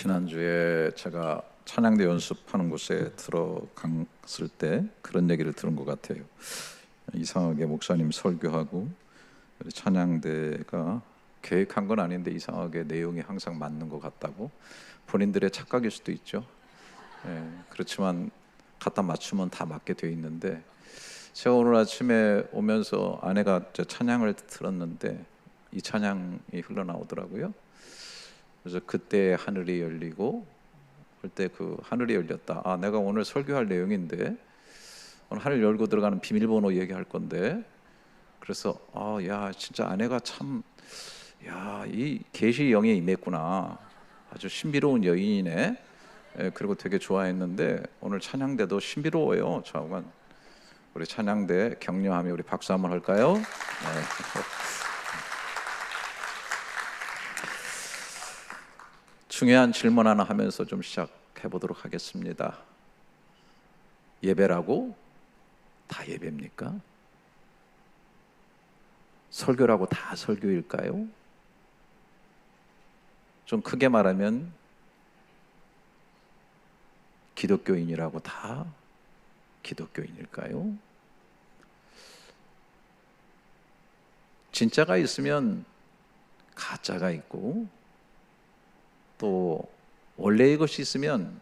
지난주에 제가 찬양대 연습하는 곳에 들어갔을 때 그런 얘기를 들은 것 같아요. 이상하게 목사님 설교하고 찬양대가 계획한 건 아닌데 이상하게 내용이 항상 맞는 것 같다고. 본인들의 착각일 수도 있죠. 그렇지만 갖다 맞추면 다 맞게 돼 있는데, 제가 오늘 아침에 오면서 아내가 찬양을 들었는데 이 찬양이 흘러나오더라고요. 그래서 그때 하늘이 열리고 할 때 그 하늘이 열렸다. 아, 내가 오늘 설교할 내용인데 오늘 하늘 열고 들어가는 비밀번호 얘기할 건데, 그래서 야 진짜 아내가 참, 야 이 계시 영에 임했구나. 아주 신비로운 여인이네. 그리고 되게 좋아했는데 오늘 찬양대도 신비로워요. 저하고는. 우리 찬양대 격려하며 우리 박수 한번 할까요? 네. 중요한 질문 하나 하면서 좀 시작해 보도록 하겠습니다. 예배라고 다 예배입니까? 설교라고 다 설교일까요? 좀 크게 말하면 기독교인이라고 다 기독교인일까요? 진짜가 있으면 가짜가 있고, 또 원래의 것이 있으면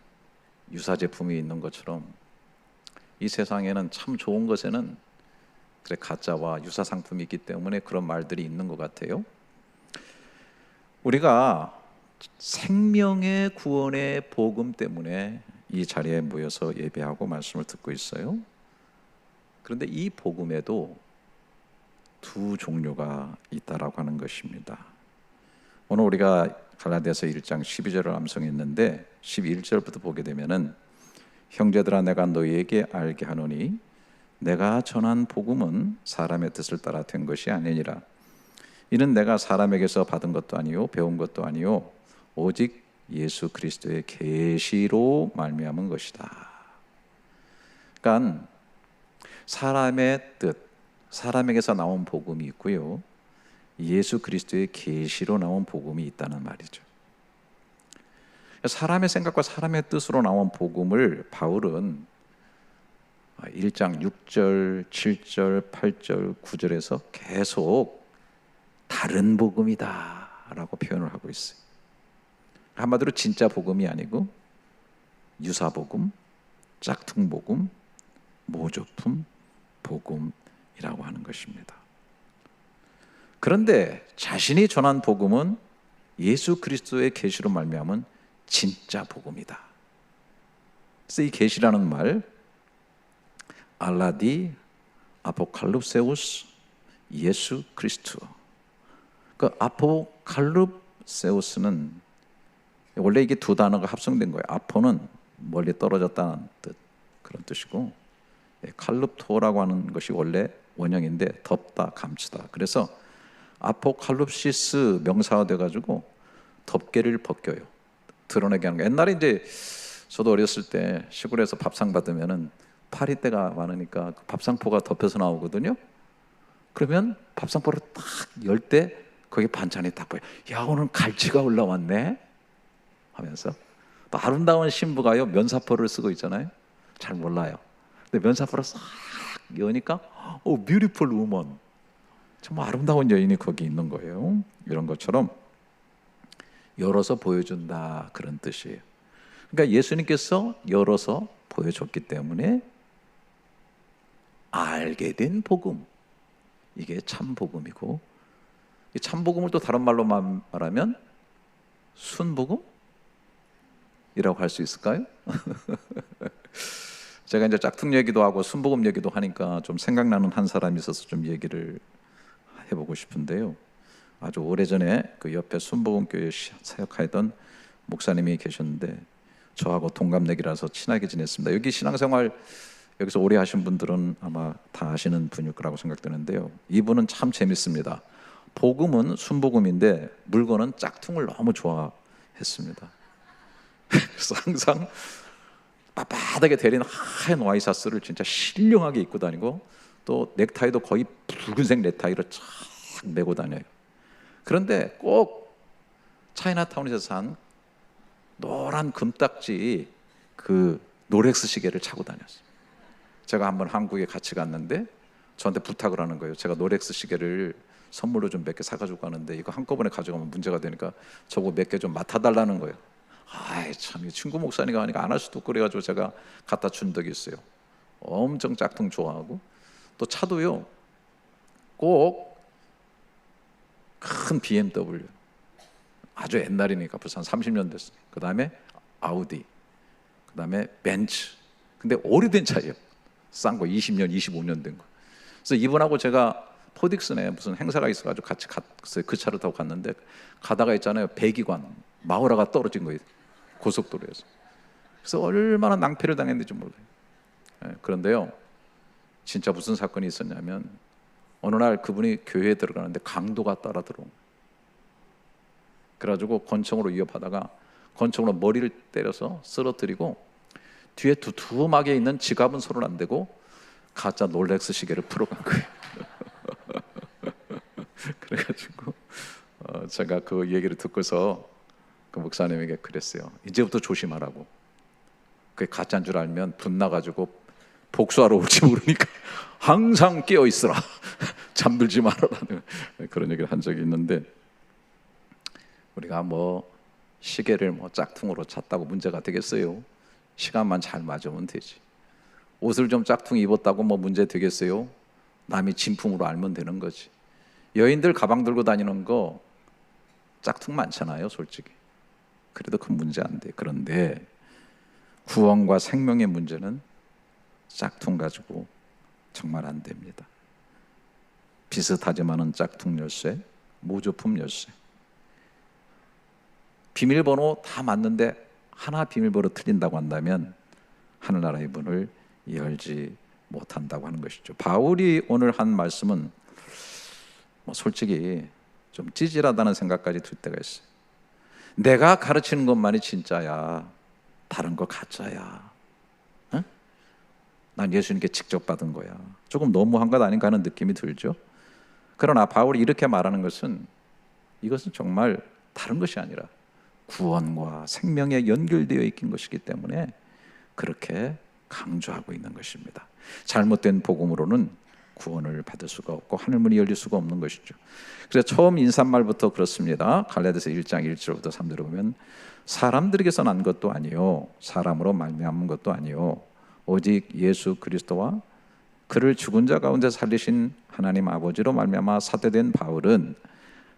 유사 제품이 있는 것처럼 이 세상에는 참 좋은 것에는 그래 가짜와 유사 상품이 있기 때문에 그런 말들이 있는 것 같아요. 우리가 생명의 구원의 복음 때문에 이 자리에 모여서 예배하고 말씀을 듣고 있어요. 그런데 이 복음에도 두 종류가 있다라고 하는 것입니다. 오늘 우리가 갈라디아서 1장 12절을 암송했는데 11절부터 보게 되면은, 형제들아 내가 너희에게 알게 하노니 내가 전한 복음은 사람의 뜻을 따라 된 것이 아니니라. 이는 내가 사람에게서 받은 것도 아니요 배운 것도 아니요 오직 예수 그리스도의 계시로 말미암은 것이다. 그러니까 사람의 뜻, 사람에게서 나온 복음이 있고요, 예수 그리스도의 계시로 나온 복음이 있다는 말이죠. 사람의 생각과 사람의 뜻으로 나온 복음을 바울은 1장 6절, 7절, 8절, 9절에서 계속 다른 복음이다 라고 표현을 하고 있어요. 한마디로 진짜 복음이 아니고 유사 복음, 짝퉁 복음, 모조품 복음이라고 하는 것입니다. 그런데 자신이 전한 복음은 예수 그리스도의 계시로 말미암은 진짜 복음이다. 그래서 이 계시라는 말, 알라디 아포칼립세우스 예수 그리스도. 그 아포칼립세우스는 원래 이게 두 단어가 합성된 거예요. 아포는 멀리 떨어졌다는 뜻, 그런 뜻이고, 칼립토라고 하는 것이 원래 원형인데 덮다, 감추다. 그래서 아포칼립시스 명사가 돼가지고 덮개를 벗겨요. 드러내게 하는 거. 옛날에 이제 저도 어렸을 때 시골에서 밥상 받으면은 파리떼가 많으니까 그 밥상포가 덮여서 나오거든요. 그러면 밥상포를 딱 열 때 거기 반찬이 딱 보여. 야, 오늘 갈치가 올라왔네 하면서. 또 아름다운 신부가요 면사포를 쓰고 있잖아요. 잘 몰라요. 근데 면사포를 싹 여니까 beautiful woman, 정말 아름다운 여인이 거기 있는 거예요. 이런 것처럼 열어서 보여준다, 그런 뜻이에요. 그러니까 예수님께서 열어서 보여줬기 때문에 알게 된 복음, 이게 참 복음이고, 이 참 복음을 또 다른 말로 말하면 순복음이라고 할 수 있을까요? 제가 이제 짝퉁 얘기도 하고 순복음 얘기도 하니까 좀 생각나는 한 사람이 있어서 좀 얘기를 해보고 싶은데요. 아주 오래전에 그 옆에 순복음교회 사역하던 목사님이 계셨는데 저하고 동갑내기라서 친하게 지냈습니다. 여기 신앙생활 여기서 오래 하신 분들은 아마 다 아시는 분일 거라고 생각되는데요. 이분은 참 재밌습니다. 복음은 순복음인데 물건은 짝퉁을 너무 좋아했습니다. 그래서 항상 빳빳하게 데린 하얀 와이셔츠를 진짜 신령하게 입고 다니고, 또 넥타이도 거의 붉은색 넥타이를 쫙 메고 다녀요. 그런데 꼭 차이나타운에서 산 노란 금딱지 그 롤렉스 시계를 차고 다녔어요. 제가 한번 한국에 같이 갔는데 저한테 부탁을 하는 거예요. 제가 롤렉스 시계를 선물로 좀 몇 개 사가지고 가는데 이거 한꺼번에 가져가면 문제가 되니까 저거 몇 개 좀 맡아달라는 거예요. 아이 참, 친구 목사니까 하니까 안 할 수도 없고 그래가지고 제가 갖다 준 적이 있어요. 엄청 짝퉁 좋아하고, 또 차도요 꼭 큰 BMW, 아주 옛날이니까 벌써 한 30년 됐어요. 그 다음에 아우디, 그 다음에 벤츠. 근데 오래된 차예요. 싼 거 20년 25년 된 거. 그래서 이분하고 제가 포딕스네 무슨 행사가 있어가지고 같이 갔어요. 그 차를 타고 갔는데 가다가 있잖아요, 배기관 마우라가 떨어진 거예요, 고속도로에서. 그래서 얼마나 낭패를 당했는지 몰라요. 그런데요, 진짜 무슨 사건이 있었냐면 어느 날 그분이 교회에 들어가는데 강도가 따라 들어온 거예요. 그래가지고 권총으로 위협하다가 권총으로 머리를 때려서 쓰러뜨리고 뒤에 두툼하게 있는 지갑은 손을 안 대고 가짜 롤렉스 시계를 풀어간 거예요. 그래가지고 제가 그 얘기를 듣고서 그 목사님에게 그랬어요. 이제부터 조심하라고. 그게 가짜인 줄 알면 분나가지고 복수하러 올지 모르니까 항상 깨어 있으라. 잠들지 말아라는 그런 얘기를 한 적이 있는데, 우리가 뭐 시계를 뭐 짝퉁으로 찼다고 문제가 되겠어요? 시간만 잘 맞으면 되지. 옷을 좀 짝퉁 입었다고 뭐 문제 되겠어요? 남이 진품으로 알면 되는 거지. 여인들 가방 들고 다니는 거 짝퉁 많잖아요, 솔직히. 그래도 큰 문제 안 돼. 그런데 구원과 생명의 문제는 짝퉁 가지고 정말 안 됩니다. 비슷하지만은 짝퉁 열쇠, 모조품 열쇠. 비밀번호 다 맞는데 하나 비밀번호 틀린다고 한다면 하늘나라의 문을 열지 못한다고 하는 것이죠. 바울이 오늘 한 말씀은 뭐 솔직히 좀 찌질하다는 생각까지 들 때가 있어요. 내가 가르치는 것만이 진짜야, 다른 거 가짜야. 응? 난 예수님께 직접 받은 거야. 조금 너무한 것 아닌가 하는 느낌이 들죠. 그러나 바울이 이렇게 말하는 것은, 이것은 정말 다른 것이 아니라 구원과 생명에 연결되어 있는 것이기 때문에 그렇게 강조하고 있는 것입니다. 잘못된 복음으로는 구원을 받을 수가 없고 하늘문이 열릴 수가 없는 것이죠. 그래서 처음 인사말부터 그렇습니다. 갈라디아서 1장 1절부터 3절에 보면 사람들에게서 난 것도 아니요 사람으로 말미암은 것도 아니요 오직 예수 그리스도와 그를 죽은 자 가운데 살리신 하나님 아버지로 말미암아 사도된 바울은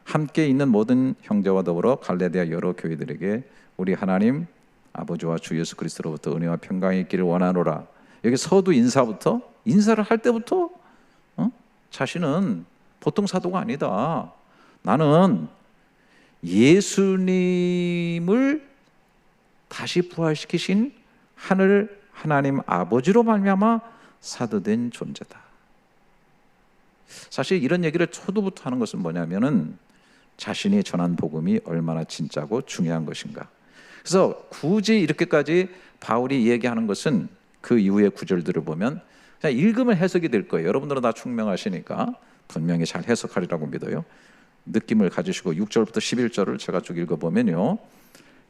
함께 있는 모든 형제와 더불어 갈라디아 여러 교회들에게 우리 하나님 아버지와 주 예수 그리스도로부터 은혜와 평강이 있기를 원하노라. 여기 서두 인사부터, 인사를 할 때부터 자신은 보통 사도가 아니다. 나는 예수님을 다시 부활시키신 하늘 하나님 아버지로 말미암아 사도된 존재다. 사실 이런 얘기를 초두부터 하는 것은 뭐냐면은 자신이 전한 복음이 얼마나 진짜고 중요한 것인가. 그래서 굳이 이렇게까지 바울이 얘기하는 것은 그 이후의 구절들을 보면 그냥 읽으면 해석이 될 거예요. 여러분들은 다 총명하시니까 분명히 잘 해석하리라고 믿어요. 느낌을 가지시고 6절부터 11절을 제가 쭉 읽어보면요,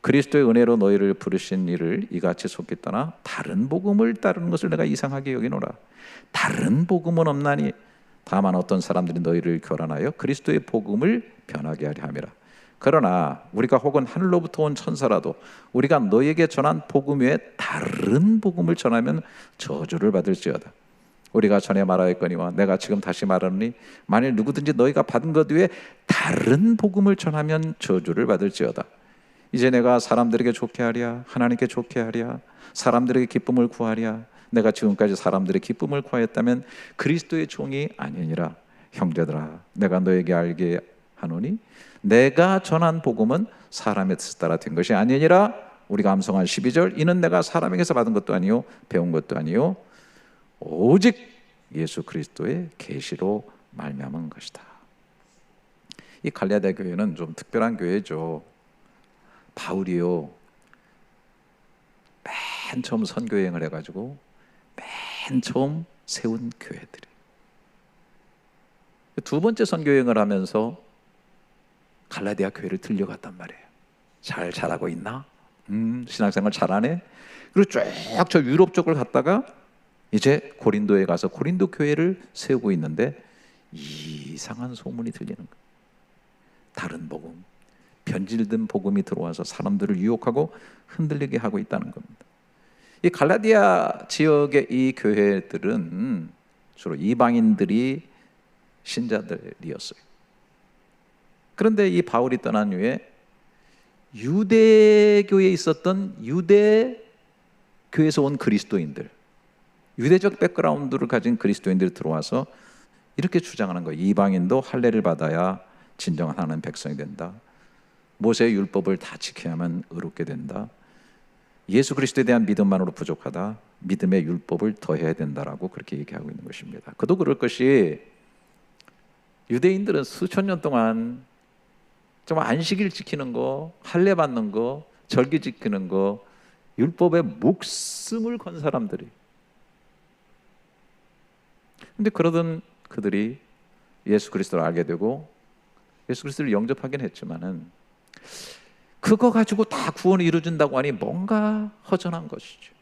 그리스도의 은혜로 너희를 부르신 이를 이같이 속히 떠나 다른 복음을 따르는 것을 내가 이상하게 여기노라. 다른 복음은 없나니 다만 어떤 사람들이 너희를 교란하여 그리스도의 복음을 변하게 하려 함이라. 그러나 우리가 혹은 하늘로부터 온 천사라도 우리가 너희에게 전한 복음 외에 다른 복음을 전하면 저주를 받을지어다. 우리가 전에 말하였거니와 내가 지금 다시 말하노니 만일 누구든지 너희가 받은 것 외에 다른 복음을 전하면 저주를 받을지어다. 이제 내가 사람들에게 좋게 하랴 하나님께 좋게 하랴 사람들에게 기쁨을 구하랴. 내가 지금까지 사람들의 기쁨을 구하였다면 그리스도의 종이 아니니라. 형제들아 내가 너에게 알게 하노니 내가 전한 복음은 사람의 뜻 따라 된 것이 아니니라. 우리가 암송한 12절 이는 내가 사람에게서 받은 것도 아니요 배운 것도 아니요 오직 예수 그리스도의 계시로 말미암은 것이다. 이 갈라디아 교회는 좀 특별한 교회죠. 바울이요 맨 처음 선교 여행을 해가지고 맨 처음 세운 교회들이 두 번째 선교 여행을 하면서 갈라디아 교회를 들려갔단 말이에요. 잘 자라고 있나? 신앙생활 잘하네. 그리고 쭉 저 유럽 쪽을 갔다가 이제 고린도에 가서 고린도 교회를 세우고 있는데 이상한 소문이 들리는 거예요. 다른 복음, 변질된 복음이 들어와서 사람들을 유혹하고 흔들리게 하고 있다는 겁니다. 이 갈라디아 지역의 이 교회들은 주로 이방인들이 신자들이었어요. 그런데 이 바울이 떠난 후에 유대교에 있었던 유대 교회에서 온 그리스도인들, 유대적 백그라운드를 가진 그리스도인들이 들어와서 이렇게 주장하는 거예요. 이방인도 할례를 받아야 진정한 하나님 백성이 된다. 모세의 율법을 다 지켜야만 의롭게 된다. 예수 그리스도에 대한 믿음만으로 부족하다. 믿음의 율법을 더해야 된다라고 그렇게 얘기하고 있는 것입니다. 그도 그럴 것이 유대인들은 수천 년 동안 정말 안식일 지키는 거, 할례 받는 거, 절기 지키는 거, 율법에 목숨을 건 사람들이. 근데 그러던 그들이 예수 그리스도를 알게 되고 예수 그리스도를 영접하긴 했지만은 그거 가지고 다 구원이 이루어진다고 하니 뭔가 허전한 것이죠.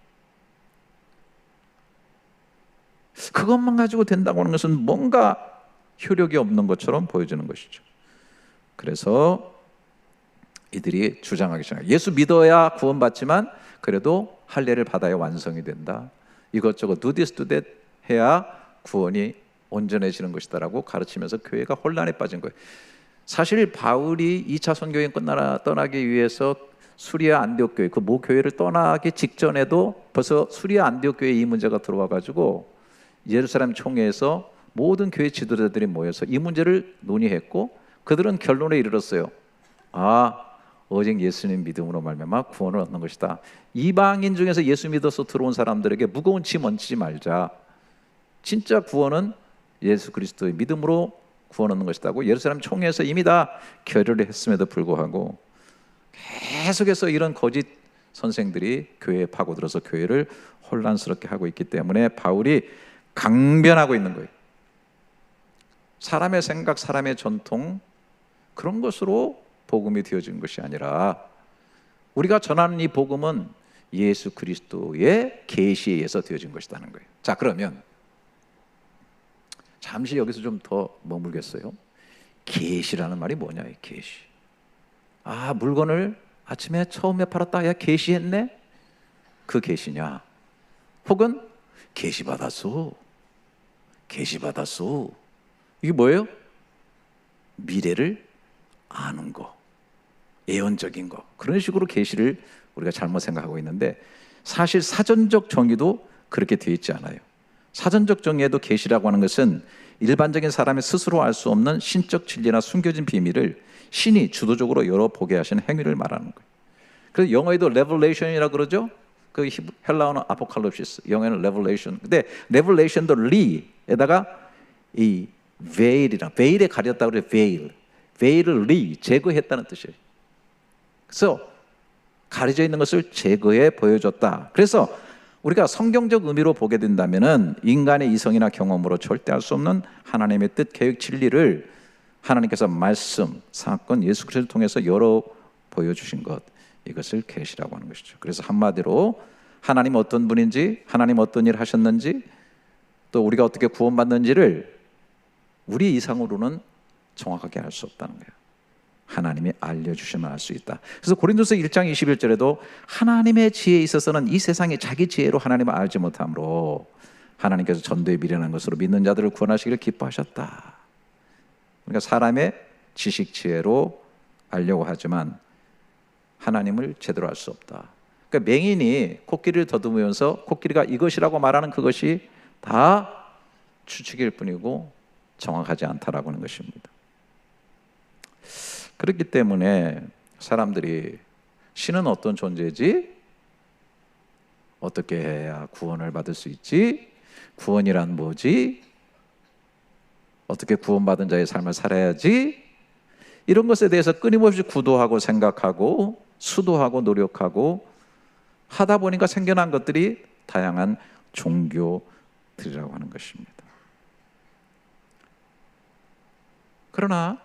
그것만 가지고 된다고 하는 것은 뭔가 효력이 없는 것처럼 보여지는 것이죠. 그래서 이들이 주장하기 시작해요. 예수 믿어야 구원받지만 그래도 할례를 받아야 완성이 된다. 이것저것 do this, do that 해야 구원이 온전해지는 것이다라고 가르치면서 교회가 혼란에 빠진 거예요. 사실 바울이 2차 선교행 떠나기 위해서 수리아 안디옥 교회, 그 모 교회를 떠나기 직전에도 벌써 수리아 안디옥 교회에 이 문제가 들어와 가지고 예루살렘 총회에서 모든 교회 지도자들이 모여서 이 문제를 논의했고 그들은 결론에 이르렀어요. 오직 예수님 믿음으로 말미암아 구원을 얻는 것이다. 이방인 중에서 예수 믿어서 들어온 사람들에게 무거운 짐 얹지 말자. 진짜 구원은 예수 그리스도의 믿음으로 구원 얻는 것이다고 예루살렘 총회에서 이미 다 결의를 했음에도 불구하고 계속해서 이런 거짓 선생들이 교회에 파고들어서 교회를 혼란스럽게 하고 있기 때문에 바울이 강변하고 있는 거예요. 사람의 생각, 사람의 전통 그런 것으로 복음이 되어진 것이 아니라 우리가 전하는 이 복음은 예수 그리스도의 계시에 의해서 되어진 것이라는 거예요. 자, 그러면 잠시 여기서 좀 더 머물겠어요. 계시라는 말이 뭐냐? 계시. 물건을 아침에 처음에 팔았다. 야, 계시했네? 그 계시냐? 혹은 계시받았어. 계시받았어. 이게 뭐예요? 미래를 아는 거, 예언적인 거. 그런 식으로 계시를 우리가 잘못 생각하고 있는데 사실 사전적 정의도 그렇게 되어 있지 않아요. 사전적 정의에도 계시라고 하는 것은 일반적인 사람이 스스로 알 수 없는 신적 진리나 숨겨진 비밀을 신이 주도적으로 열어보게 하시는 행위를 말하는 거예요. 그래서 영어에도 revelation이라고 그러죠. 그 헬라어는 아포칼립시스, 영어에는 revelation. 근데 revelation도 리에다가 이 veil이랑 veil에 가렸다고 그래요. veil을 제거했다는 뜻이에요. 그래서 가려져 있는 것을 제거해 보여줬다. 그래서 우리가 성경적 의미로 보게 된다면은 인간의 이성이나 경험으로 절대 알 수 없는 하나님의 뜻, 계획, 진리를 하나님께서 말씀, 사건, 예수 그리스도를 통해서 열어 보여주신 것, 이것을 계시라고 하는 것이죠. 그래서 한마디로 하나님 어떤 분인지, 하나님 어떤 일을 하셨는지, 또 우리가 어떻게 구원받는지를 우리 이상으로는 정확하게 알 수 없다는 거예요. 하나님이 알려주시면 알 수 있다. 그래서 고린도서 1장 21절에도 하나님의 지혜에 있어서는 이 세상에 자기 지혜로 하나님을 알지 못함으로 하나님께서 전도에 미련한 것으로 믿는 자들을 구원하시기를 기뻐하셨다. 그러니까 사람의 지식 지혜로 알려고 하지만 하나님을 제대로 알 수 없다. 그러니까 맹인이 코끼리를 더듬으면서 코끼리가 이것이라고 말하는 그것이 다 추측일 뿐이고 정확하지 않다라고 하는 것입니다. 그렇기 때문에 사람들이 신은 어떤 존재지? 어떻게 해야 구원을 받을 수 있지? 구원이란 뭐지? 어떻게 구원받은 자의 삶을 살아야지? 이런 것에 대해서 끊임없이 구도하고 생각하고 수도하고 노력하고 하다 보니까 생겨난 것들이 다양한 종교들이라고 하는 것입니다. 그러나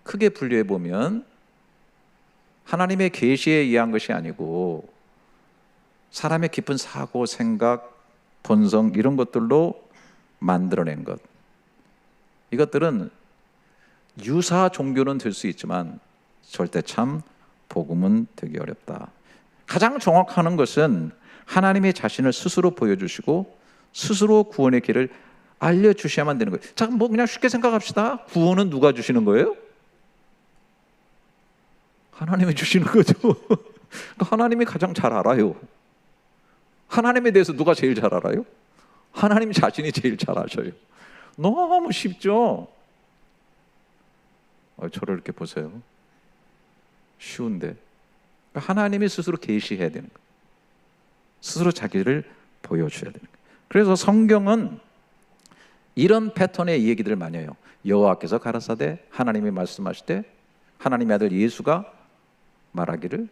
크게 분류해 보면 하나님의 계시에 의한 것이 아니고 사람의 깊은 사고, 생각, 본성 이런 것들로 만들어낸 것. 이것들은 유사 종교는 될 수 있지만 절대 참 복음은 되기 어렵다. 가장 정확한 것은 하나님의 자신을 스스로 보여주시고 스스로 구원의 길을 알려주셔야만 되는 거예요. 자, 뭐 그냥 쉽게 생각합시다. 구원은 누가 주시는 거예요? 하나님이 주시는 거죠. 하나님이 가장 잘 알아요. 하나님에 대해서 누가 제일 잘 알아요? 하나님 자신이 제일 잘 아셔요. 너무 쉽죠? 저를 이렇게 보세요. 쉬운데 하나님이 스스로 계시해야 되는 거예요. 스스로 자기를 보여줘야 되는 거예요. 그래서 성경은 이런 패턴의 얘기들을 많이 해요. 여호와께서 가라사대, 하나님이 말씀하실 때 하나님의 아들 예수가 말하기를,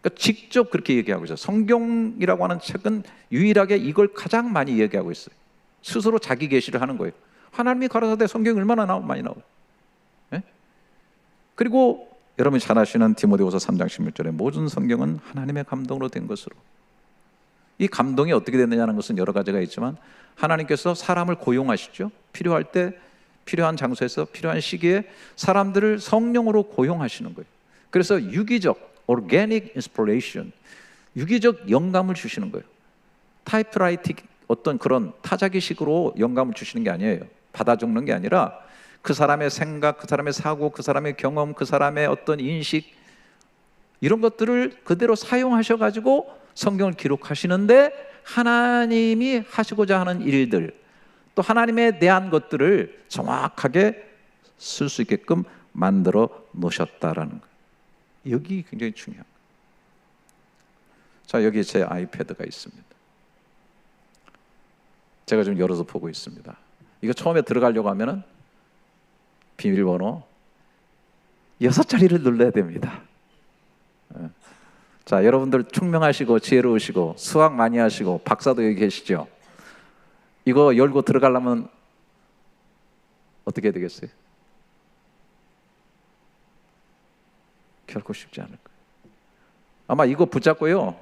그러니까 직접 그렇게 얘기하고 있어요. 성경이라고 하는 책은 유일하게 이걸 가장 많이 얘기하고 있어요. 스스로 자기 계시를 하는 거예요. 하나님이 가라사대 성경이 얼마나 많이 나와요. 네? 그리고 여러분이 잘 아시는 디모데후서 3장 16절에 모든 성경은 하나님의 감동으로 된 것으로. 이 감동이 어떻게 됐느냐는 것은 여러 가지가 있지만 하나님께서 사람을 고용하시죠. 필요할 때 필요한 장소에서 필요한 시기에 사람들을 성령으로 고용하시는 거예요. 그래서 유기적 organic inspiration, 유기적 영감을 주시는 거예요. 타이프라이팅 어떤 그런 타자기식으로 영감을 주시는 게 아니에요. 받아 적는 게 아니라 그 사람의 생각, 그 사람의 사고, 그 사람의 경험, 그 사람의 어떤 인식 이런 것들을 그대로 사용하셔가지고 성경을 기록하시는데 하나님이 하시고자 하는 일들 또 하나님에 대한 것들을 정확하게 쓸 수 있게끔 만들어 놓으셨다라는 거예요. 여기 굉장히 중요한 거예요. 자, 여기 제 아이패드가 있습니다. 제가 좀 열어서 보고 있습니다. 이거 처음에 들어가려고 하면은 비밀번호 6자리를 눌러야 됩니다. 자, 여러분들 총명하시고 지혜로우시고 수학 많이 하시고 박사도 여기 계시죠? 이거 열고 들어가려면 어떻게 해야 되겠어요? 결코 쉽지 않을 거예요. 아마 이거 붙잡고요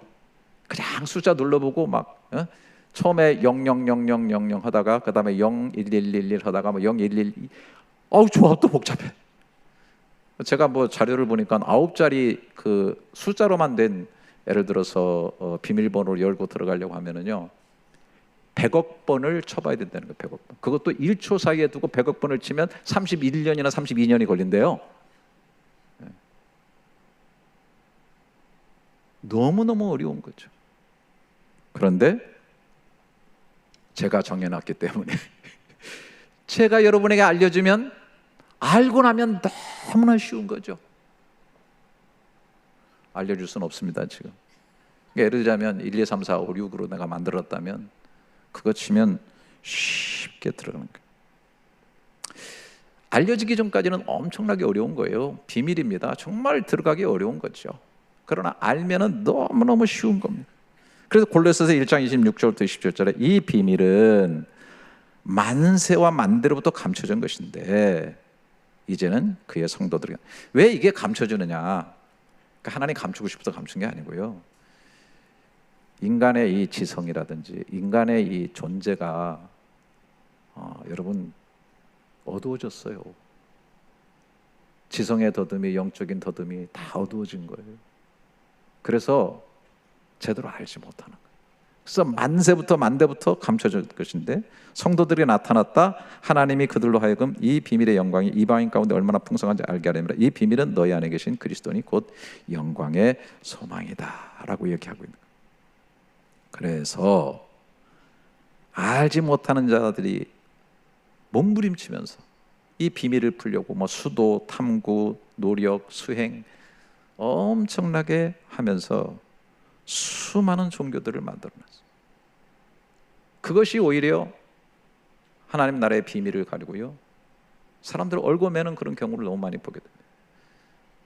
그냥 숫자 눌러보고 막 처음에 000000 하다가 그 다음에 01111 하다가 뭐 0112 어우 조합도 복잡해. 제가 뭐 자료를 보니까 9자리 그 숫자로만 된 예를 들어서 비밀번호를 열고 들어가려고 하면은요 100억 번을 쳐봐야 된다는 거예요. 100억 번. 그것도 1초 사이에 두고 100억 번을 치면 31년이나 32년이 걸린대요. 너무너무 어려운 거죠. 그런데 제가 정해놨기 때문에 제가 여러분에게 알려주면 알고 나면 너무나 쉬운 거죠. 알려줄 수는 없습니다 지금. 예를 들자면 1, 2, 3, 4, 5, 6으로 내가 만들었다면 그거 치면 쉽게 들어가는 거예요. 알려지기 전까지는 엄청나게 어려운 거예요. 비밀입니다. 정말 들어가기 어려운 거죠. 그러나 알면은 너무너무 쉬운 겁니다. 그래서 골로새서 1장 26절부터 27절에 이 비밀은 만세와 만대로부터 감춰진 것인데 이제는 그의 성도들에게. 왜 이게 감춰지느냐? 그러니까 하나님 감추고 싶어서 감춘 게 아니고요. 인간의 이 지성이라든지 인간의 이 존재가 여러분 어두워졌어요. 지성의 더듬이, 영적인 더듬이 다 어두워진 거예요. 그래서 제대로 알지 못하는 거예요. 그래서 만세부터 만대부터 감춰질 것인데 성도들이 나타났다. 하나님이 그들로 하여금 이 비밀의 영광이 이방인 가운데 얼마나 풍성한지 알게 하려니라. 이 비밀은 너희 안에 계신 그리스도니 곧 영광의 소망이다 라고 얘기하고 있는 거예요. 그래서 알지 못하는 자들이 몸부림치면서 이 비밀을 풀려고 뭐 수도, 탐구, 노력, 수행 엄청나게 하면서 수많은 종교들을 만들어놨어요. 그것이 오히려 하나님 나라의 비밀을 가리고요 사람들 얼고매는 그런 경우를 너무 많이 보게 됩니다.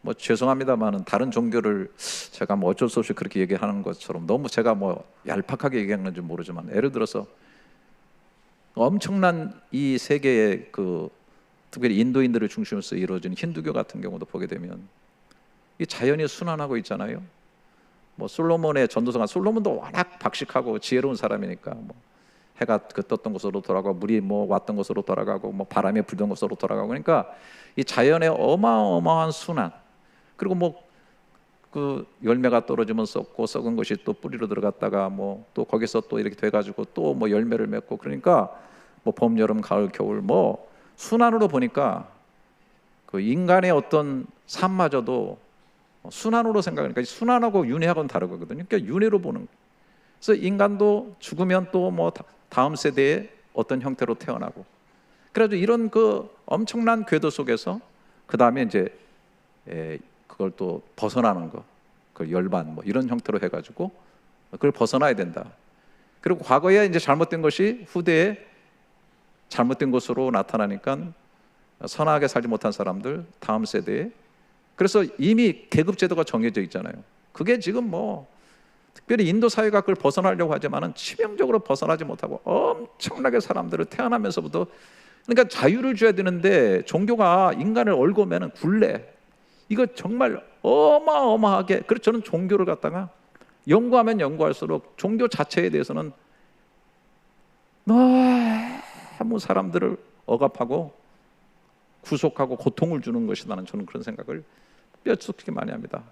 뭐 죄송합니다만은 다른 종교를 제가 뭐 어쩔 수 없이 그렇게 얘기하는 것처럼 너무 제가 뭐 얄팍하게 얘기한 건지 모르지만 예를 들어서 엄청난 이 세계의 그 특별히 인도인들을 중심으로 이루어진 힌두교 같은 경우도 보게 되면 이 자연이 순환하고 있잖아요. 뭐 솔로몬의 전도서가, 솔로몬도 워낙 박식하고 지혜로운 사람이니까 뭐 해가 그 떴던 곳으로 돌아가고 물이 뭐 왔던 곳으로 돌아가고 뭐 바람이 불던 곳으로 돌아가고, 그러니까 이 자연의 어마어마한 순환. 그리고 뭐 그 열매가 떨어지면 썩고 썩은 것이 또 뿌리로 들어갔다가 뭐 또 거기서 또 이렇게 돼가지고 또 뭐 열매를 맺고, 그러니까 뭐 봄, 여름, 가을, 겨울 뭐 순환으로 보니까 그 인간의 어떤 삶마저도 순환으로 생각하니까 순환하고 윤회하고는 다르거든요. 그러니까 윤회로 보는 거예요. 그래서 인간도 죽으면 또 뭐 다음 세대에 어떤 형태로 태어나고, 그래가지고 이런 그 엄청난 궤도 속에서 그 다음에 이제 그걸 또 벗어나는 거, 그 열반 뭐 이런 형태로 해가지고 그걸 벗어나야 된다. 그리고 과거에 이제 잘못된 것이 후대에 잘못된 것으로 나타나니까 선하게 살지 못한 사람들 다음 세대에, 그래서 이미 계급 제도가 정해져 있잖아요. 그게 지금 뭐 특별히 인도 사회가 그걸 벗어나려고 하지만은 치명적으로 벗어나지 못하고 엄청나게 사람들을 태어나면서부터, 그러니까 자유를 줘야 되는데 종교가 인간을 얽으면은 굴레, 이거 정말 어마어마하게. 그래서 저는 종교를 갖다가 연구하면 연구할수록 종교 자체에 대해서는 너무 사람들을 억압하고 구속하고 고통을 주는 것이라는, 저는 그런 생각을 뼈깊게 많이 합니다.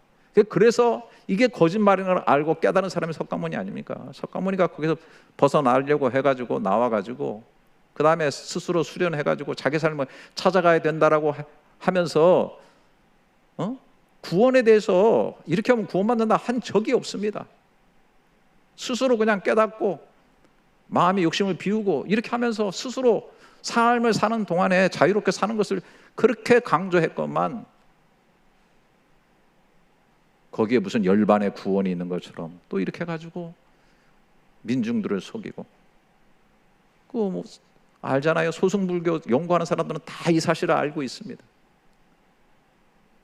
그래서 이게 거짓말인 걸 알고 깨달은 사람이 석가모니 아닙니까? 석가모니가 거기서 벗어나려고 해가지고 나와가지고 그 다음에 스스로 수련해가지고 자기 삶을 찾아가야 된다라고 하면서 구원에 대해서 이렇게 하면 구원받는다 한 적이 없습니다. 스스로 그냥 깨닫고 마음의 욕심을 비우고 이렇게 하면서 스스로 삶을 사는 동안에 자유롭게 사는 것을 그렇게 강조했건만, 거기에 무슨 열반의 구원이 있는 것처럼 또 이렇게 해가지고 민중들을 속이고, 그 뭐 알잖아요. 소승불교 연구하는 사람들은 다 이 사실을 알고 있습니다.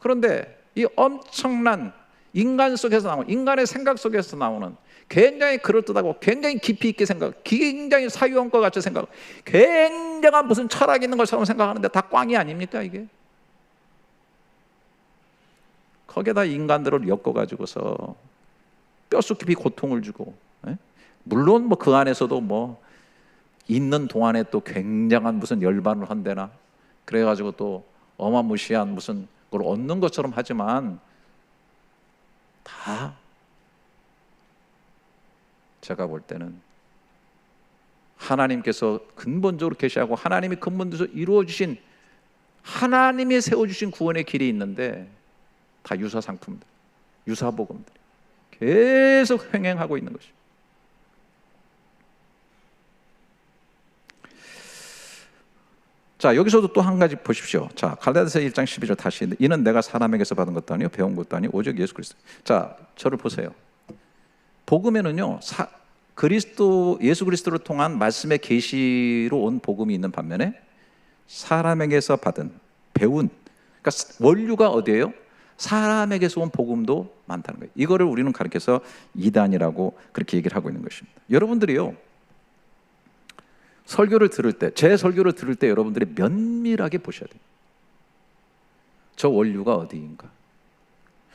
그런데 이 엄청난 인간 속에서 나오는, 인간의 생각 속에서 나오는 굉장히 그럴듯하고 굉장히 깊이 있게 생각, 굉장히 사유원과 같이 생각, 굉장한 무슨 철학이 있는 것처럼 생각하는데 다 꽝이 아닙니까 이게? 거기에다 인간들을 엮어가지고서 뼛속 깊이 고통을 주고, 물론 뭐 그 안에서도 뭐 있는 동안에 또 굉장한 무슨 열반을 한대나 그래가지고 또 어마무시한 무슨 걸 얻는 것처럼 하지만, 다 제가 볼 때는 하나님께서 근본적으로 계시하고 하나님이 근본적으로 이루어주신, 하나님이 세워주신 구원의 길이 있는데 다 유사 상품들, 유사 복음들 계속 횡행하고 있는 것입니다. 자, 여기서도 또 한 가지 보십시오. 자, 갈라디아서 1장 12절 다시, 이는 내가 사람에게서 받은 것도 아니요 배운 것도 아니요 오직 예수 그리스도. 자, 저를 보세요. 복음에는요 그리스도, 예수 그리스도를 통한 말씀의 계시로 온 복음이 있는 반면에 사람에게서 받은, 배운, 그러니까 원류가 어디예요? 사람에게서 온 복음도 많다는 거예요. 이거를 우리는 가르쳐서 이단이라고 그렇게 얘기를 하고 있는 것입니다. 여러분들이요, 설교를 들을 때, 제 설교를 들을 때 여러분들이 면밀하게 보셔야 돼요. 저 원류가 어디인가?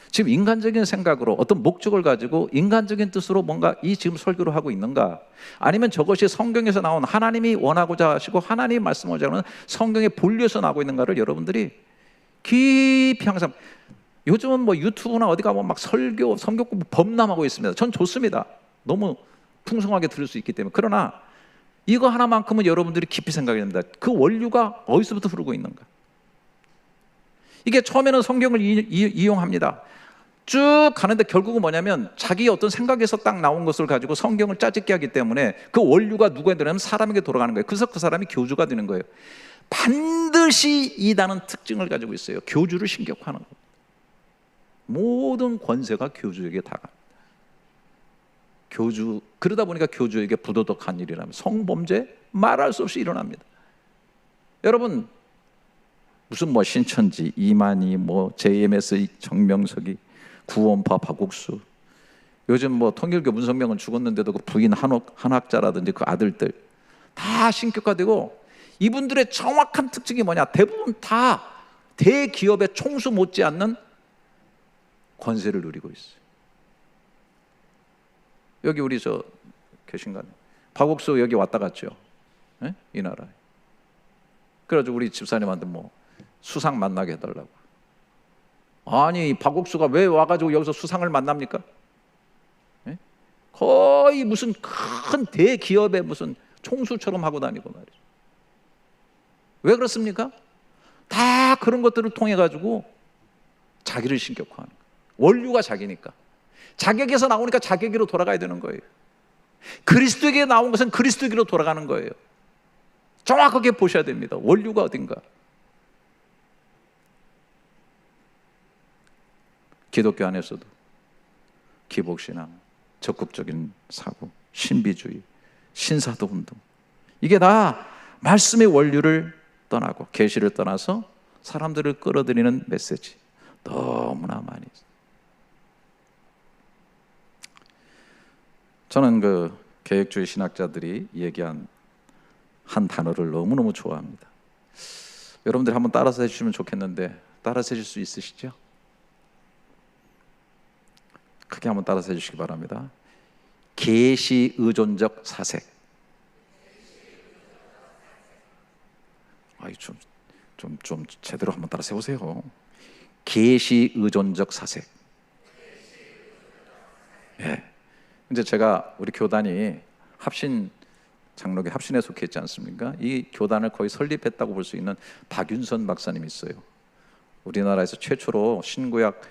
지금 인간적인 생각으로 어떤 목적을 가지고 인간적인 뜻으로 뭔가 이 지금 설교를 하고 있는가? 아니면 저것이 성경에서 나온 하나님이 원하고자 하시고 하나님이 말씀하고자 하는 성경의 본류에서 나오고 있는가를 여러분들이 깊이 항상, 요즘은 뭐 유튜브나 어디 가면 막 설교, 성경 범람하고 있습니다. 전 좋습니다. 너무 풍성하게 들을 수 있기 때문에. 그러나 이거 하나만큼은 여러분들이 깊이 생각해야 됩니다. 그 원류가 어디서부터 흐르고 있는가? 이게 처음에는 성경을 이용합니다. 쭉 가는데 결국은 뭐냐면 자기의 어떤 생각에서 딱 나온 것을 가지고 성경을 짜집게 하기 때문에 그 원류가 누구에게 들어가면 사람에게 돌아가는 거예요. 그래서 그 사람이 교주가 되는 거예요. 반드시 이단은 특징을 가지고 있어요. 교주를 신격화하는 거예요. 모든 권세가 교주에게 다갑니다. 교주, 그러다 보니까 교주에게 부도덕한 일이라면 성범죄 말할 수 없이 일어납니다. 여러분, 무슨 뭐 신천지, 이만희, 뭐 JMS 정명석이, 구원파 박국수, 요즘 뭐 통일교 문성명은 죽었는데도 그 부인 한학자라든지 그 아들들 다 신격화되고, 이분들의 정확한 특징이 뭐냐? 대부분 다 대기업의 총수 못지않는 권세를 누리고 있어요. 여기 우리 저 계신가요? 박옥수 여기 왔다 갔죠? 네? 이 나라에. 그래가지고 우리 집사님한테 뭐 수상 만나게 해달라고. 아니 박옥수가 왜 와가지고 여기서 수상을 만납니까? 네? 거의 무슨 큰 대기업의 무슨 총수처럼 하고 다니고 말이죠. 왜 그렇습니까? 다 그런 것들을 통해 가지고 자기를 신격화하는 거예요. 원류가 자기니까. 자격에서 나오니까 자격으로 돌아가야 되는 거예요. 그리스도에게 나온 것은 그리스도에게로 돌아가는 거예요. 정확하게 보셔야 됩니다. 원류가 어딘가. 기독교 안에서도 기복신앙, 적극적인 사고, 신비주의, 신사도 운동, 이게 다 말씀의 원류를 떠나고 계시를 떠나서 사람들을 끌어들이는 메시지 너무나 많이 있어요. 저는 그 개혁주의 신학자들이 얘기한 한 단어를 너무너무 좋아합니다. 여러분들이 한번 따라서 해주시면 좋겠는데 따라서 해줄 수 있으시죠? 크게 한번 따라서 해주시기 바랍니다. 계시 의존적 사색. 아이 좀 제대로 한번 따라서 해보세요. 계시 의존적 사색. 예. 이제 제가 우리 교단이 합신 장로교 합신에 속해 있지 않습니까? 이 교단을 거의 설립했다고 볼 수 있는 박윤선 박사님이 있어요. 우리나라에서 최초로 신구약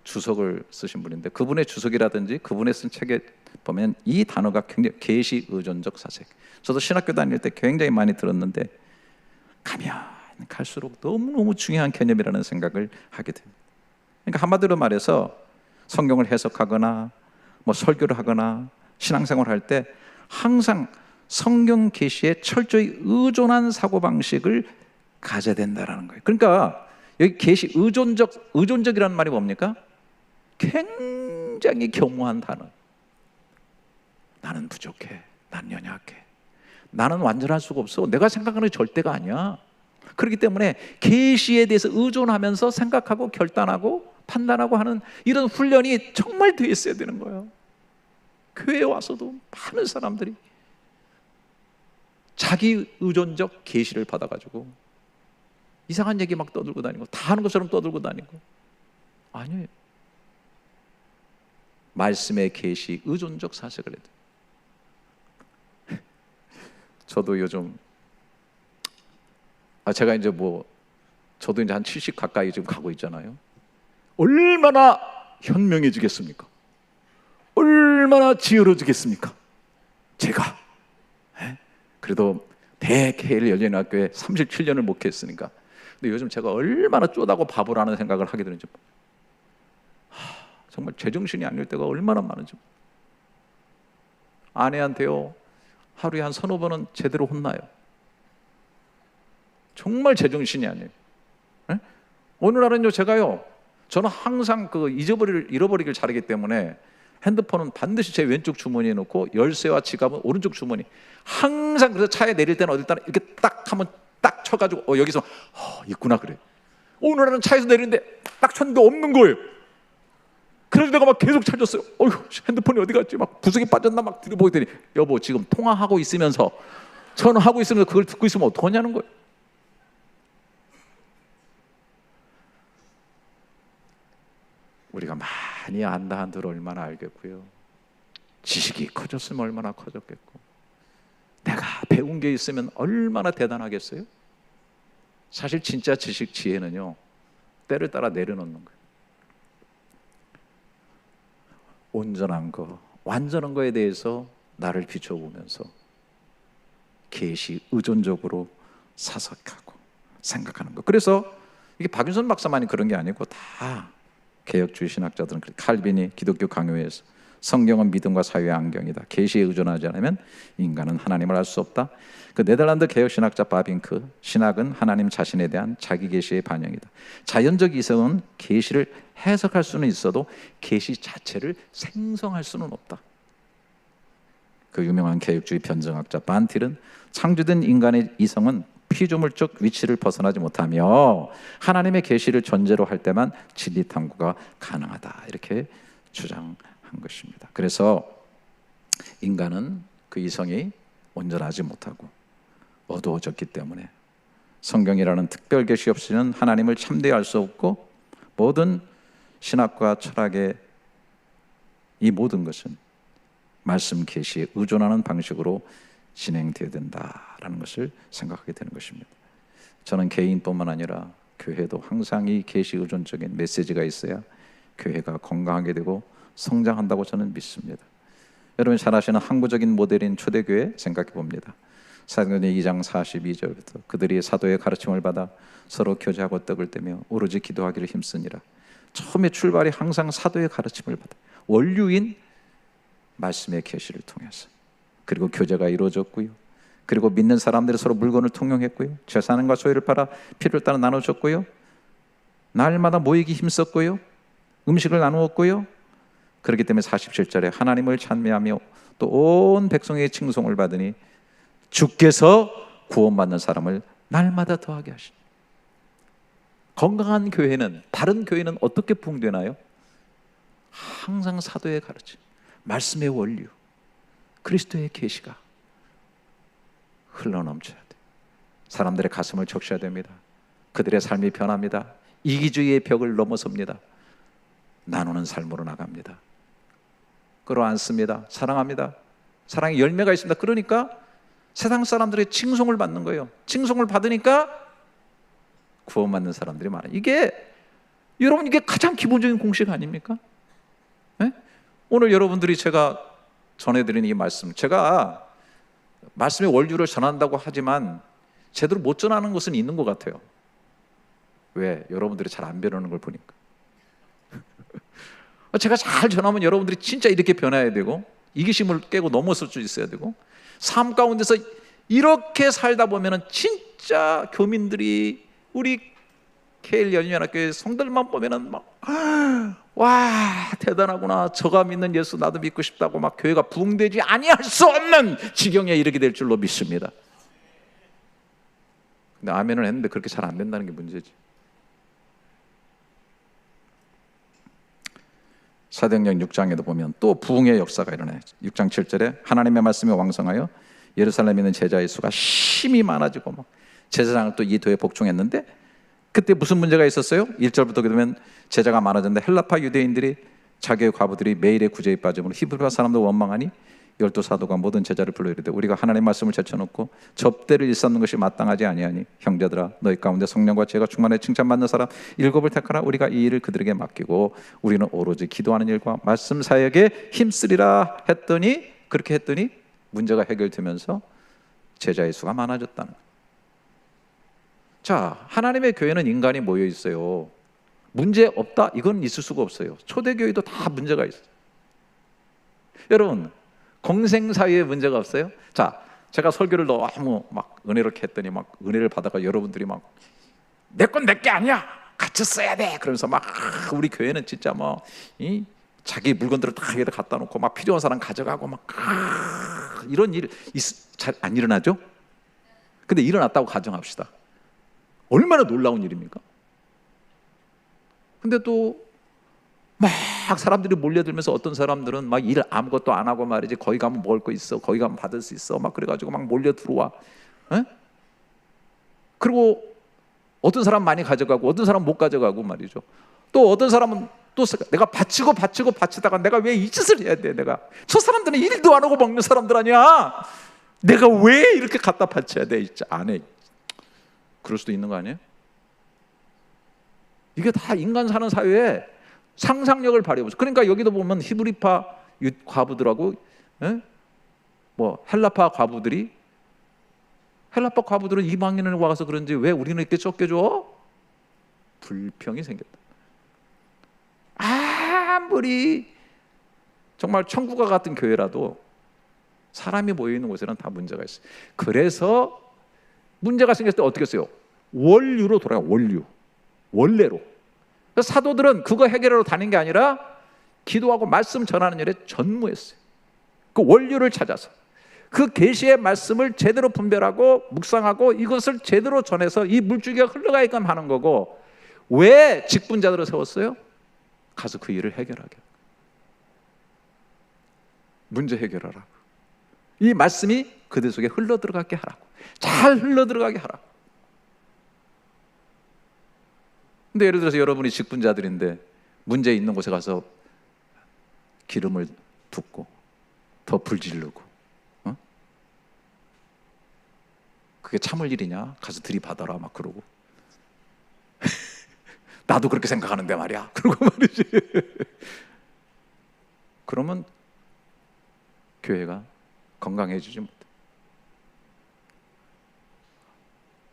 주석을 쓰신 분인데 그분의 주석이라든지 그분의 쓴 책에 보면 이 단어가 굉장히 계시 의존적 사색. 저도 신학교 다닐 때 굉장히 많이 들었는데 가면 갈수록 너무너무 중요한 개념이라는 생각을 하게 됩니다. 그러니까 한마디로 말해서 성경을 해석하거나 뭐 설교를 하거나 신앙생활을 할 때 항상 성경 계시에 철저히 의존한 사고방식을 가져야 된다는 거예요. 그러니까 여기 계시 의존적이라는 말이 뭡니까? 굉장히 겸허한 단어. 나는 부족해. 난 연약해. 나는 완전할 수가 없어. 내가 생각하는 게 절대가 아니야. 그렇기 때문에 계시에 대해서 의존하면서 생각하고 결단하고 판단하고 하는 이런 훈련이 정말 돼 있어야 되는 거예요. 교회에 와서도 많은 사람들이 자기 의존적 계시를 받아가지고 이상한 얘기 막 떠들고 다니고 다 하는 것처럼 떠들고 다니고. 아니에요. 말씀의 계시 의존적 사색을 해야 돼요. 저도 요즘 제가 이제 저도 이제 한 70 가까이 지금 가고 있잖아요. 얼마나 현명해지겠습니까? 얼마나 지혜로워지겠습니까? 제가 그래도 대개일 여전학교에 37년을 목회했으니까. 근데 요즘 제가 얼마나 쪼다고 바보라는 생각을 하게 되는지 정말 제정신이 아닐 때가 얼마나 많은지. 아내한테요 하루에 한 서너 번은 제대로 혼나요. 정말 제정신이 아니에요. 네? 어느 날은요 제가요, 저는 항상 잃어버리길 잘하기 때문에 핸드폰은 반드시 제 왼쪽 주머니에 놓고 열쇠와 지갑은 오른쪽 주머니. 항상 그래서 차에 내릴 때는 어딜 따라 이렇게 딱 한번 딱 쳐가지고 여기서 있구나 그래. 어느 날은 차에서 내리는데 딱 쳤는데 없는 거예요. 그래서 내가 막 계속 찾았어요. 핸드폰이 어디 갔지? 막 구석에 빠졌나 막 들여보더니 여보 지금 통화하고 있으면서 전화하고 있으면서 그걸 듣고 있으면 어떡하냐는 거예요. 우리가 많이 안다 한들 얼마나 알겠고요. 지식이 커졌으면 얼마나 커졌겠고 내가 배운 게 있으면 얼마나 대단하겠어요. 사실 진짜 지식 지혜는요 때를 따라 내려놓는 거예요. 온전한 거, 완전한 거에 대해서 나를 비춰보면서 계시 의존적으로 사색하고 생각하는 거. 그래서 이게 박윤선 박사만이 그런 게 아니고 다 개혁주의 신학자들은 칼빈이 기독교 강요에서 성경은 믿음과 사유의 안경이다. 계시에 의존하지 않으면 인간은 하나님을 알 수 없다. 그 네덜란드 개혁 신학자 바빙크, 신학은 하나님 자신에 대한 자기 계시의 반영이다. 자연적 이성은 계시를 해석할 수는 있어도 계시 자체를 생성할 수는 없다. 그 유명한 개혁주의 변증학자 반틸은 창조된 인간의 이성은 피조물적 위치를 벗어나지 못하며 하나님의 계시를 전제로 할 때만 진리 탐구가 가능하다, 이렇게 주장한 것입니다. 그래서 인간은 그 이성이 온전하지 못하고 어두워졌기 때문에 성경이라는 특별 계시 없이는 하나님을 참되이 알 수 없고, 모든 신학과 철학의 이 모든 것은 말씀 계시에 의존하는 방식으로 진행되어야 된다라는 것을 생각하게 되는 것입니다. 저는 개인뿐만 아니라 교회도 항상 이 계시 의존적인 메시지가 있어야 교회가 건강하게 되고 성장한다고 저는 믿습니다. 여러분 잘 아시는 항구적인 모델인 초대교회 생각해 봅니다. 사도행전 2장 42절부터 그들이 사도의 가르침을 받아 서로 교제하고 떡을 떼며 오로지 기도하기를 힘쓰니라. 처음에 출발이 항상 사도의 가르침을 받아 원류인 말씀의 계시를 통해서, 그리고 교제가 이루어졌고요. 그리고 믿는 사람들이 서로 물건을 통용했고요. 재산과 소유를 팔아 필요를 따라 나눠줬고요. 날마다 모이기 힘썼고요. 음식을 나누었고요. 그렇기 때문에 47절에 하나님을 찬미하며 또 온 백성에게 칭송을 받으니 주께서 구원받는 사람을 날마다 더하게 하시니. 건강한 교회는, 다른 교회는 어떻게 부흥되나요? 항상 사도의 가르침, 말씀의 원류, 그리스도의 계시가 흘러넘쳐야 돼요. 사람들의 가슴을 적셔야 됩니다. 그들의 삶이 변합니다. 이기주의의 벽을 넘어섭니다. 나누는 삶으로 나갑니다. 끌어안습니다. 사랑합니다. 사랑의 열매가 있습니다. 그러니까 세상 사람들의 칭송을 받는 거예요. 칭송을 받으니까 구원받는 사람들이 많아요. 이게 여러분, 이게 가장 기본적인 공식 아닙니까? 네? 오늘 여러분들이 제가 전해드리는 이 말씀, 제가 말씀의 원류를 전한다고 하지만 제대로 못 전하는 것은 있는 것 같아요. 왜? 여러분들이 잘 안 변하는 걸 보니까. 제가 잘 전하면 여러분들이 진짜 이렇게 변해야 되고, 이기심을 깨고 넘어설 수 있어야 되고, 삶 가운데서 이렇게 살다 보면은 진짜 교민들이, 우리 KL 연희연합교회 성들만 보면은 막, 와 대단하구나, 저가 믿는 예수 나도 믿고 싶다고 막 교회가 부흥되지 아니할 수 없는 지경에 이르게 될 줄로 믿습니다. 근데 아멘을 했는데 그렇게 잘 안 된다는 게 문제지. 사도행전 6장에도 보면 또 부흥의 역사가 일어나요. 6장 7절에 하나님의 말씀이 왕성하여 예루살렘에 있는 제자의 수가 심히 많아지고, 막 제사장을 또 이 도에 복종했는데, 그때 무슨 문제가 있었어요? 1절부터 그러면 제자가 많아졌는데 헬라파 유대인들이 자기의 과부들이 매일의 구제에 빠짐으로 히브리파 사람도 원망하니 12 사도가 모든 제자를 불러 이르되 우리가 하나님의 말씀을 제쳐놓고 접대를 일삼는 것이 마땅하지 아니하니 형제들아 너희 가운데 성령과 지혜가 충만해 칭찬받는 사람 7을 택하라. 우리가 이 일을 그들에게 맡기고 우리는 오로지 기도하는 일과 말씀 사역에 힘쓰리라 했더니, 그렇게 했더니 문제가 해결되면서 제자의 수가 많아졌다는 거예요. 자, 하나님의 교회는 인간이 모여 있어요. 문제 없다? 이건 있을 수가 없어요. 초대교회도 다 문제가 있어요. 여러분, 공생사회에 문제가 없어요? 자, 제가 설교를 너무 막 은혜롭게 했더니 막 은혜를 받아가 여러분들이 막 내 건 내 게 아니야, 같이 써야 돼 그러면서 막, 우리 교회는 진짜 뭐 자기 물건들을 다 여기다 갖다 놓고 막 필요한 사람 가져가고 막 이런 일 잘 안 일어나죠? 근데 일어났다고 가정합시다. 얼마나 놀라운 일입니까? 근데 또 막 사람들이 몰려들면서 어떤 사람들은 막 일 아무것도 안 하고 말이지, 거기 가면 먹을 거 있어, 거기 가면 받을 수 있어, 막 그래가지고 막 몰려 들어와. 에? 그리고 어떤 사람 많이 가져가고 어떤 사람 못 가져가고 말이죠. 또 어떤 사람은 또 내가 바치다가 내가 왜 이 짓을 해야 돼? 내가 저 사람들은 일도 안 하고 먹는 사람들 아니야? 내가 왜 이렇게 갖다 바쳐야 돼? 진짜 안 해. 그럴 수도 있는 거 아니에요? 이게 다 인간 사는 사회에 상상력을 발휘해보죠. 그러니까 여기도 보면 히브리파 과부들하고 뭐 헬라파 과부들은 이방인을 와서 그런지 왜 우리는 이렇게 쫓겨줘? 불평이 생겼다. 아무리 정말 천국과 같은 교회라도 사람이 모여있는 곳에는 다 문제가 있어요. 그래서 문제가 생겼을 때 어떻게 했어요? 원류로 돌아가요. 원래로. 사도들은 그거 해결하러 다닌 게 아니라 기도하고 말씀 전하는 일에 전무했어요. 그 원류를 찾아서. 그 계시의 말씀을 제대로 분별하고 묵상하고 이것을 제대로 전해서 이 물줄기가 흘러가게끔 하는 거고, 왜 직분자들을 세웠어요? 가서 그 일을 해결하게, 문제 해결하라고. 이 말씀이 그들 속에 흘러들어가게 하라고, 잘 흘러들어가게 하라고. 근데 예를 들어서 여러분이 직분자들인데 문제 있는 곳에 가서 기름을 붓고 더 불지르고, 그게 참을 일이냐? 가서 들이받아라 막 그러고 나도 그렇게 생각하는데 말이야 그러고 말이지. 그러면 교회가 건강해지지 못해.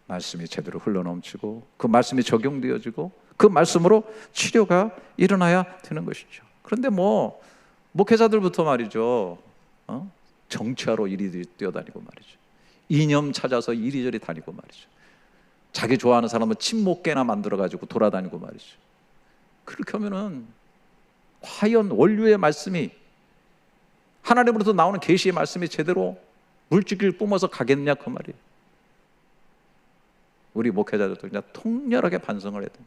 말씀이 제대로 흘러넘치고 그 말씀이 적용되어지고 그 말씀으로 치료가 일어나야 되는 것이죠. 그런데 뭐 목회자들부터 말이죠, 정치하러 이리저리 뛰어다니고 말이죠, 이념 찾아서 이리저리 다니고 말이죠, 자기 좋아하는 사람은 침묵계나 만들어가지고 돌아다니고 말이죠. 그렇게 하면은 과연 원류의 말씀이, 하나님으로부터 나오는 계시의 말씀이 제대로 물줄기를 뿜어서 가겠냐 그 말이에요. 우리 목회자들도 그냥 통렬하게 반성을 해야 돼요.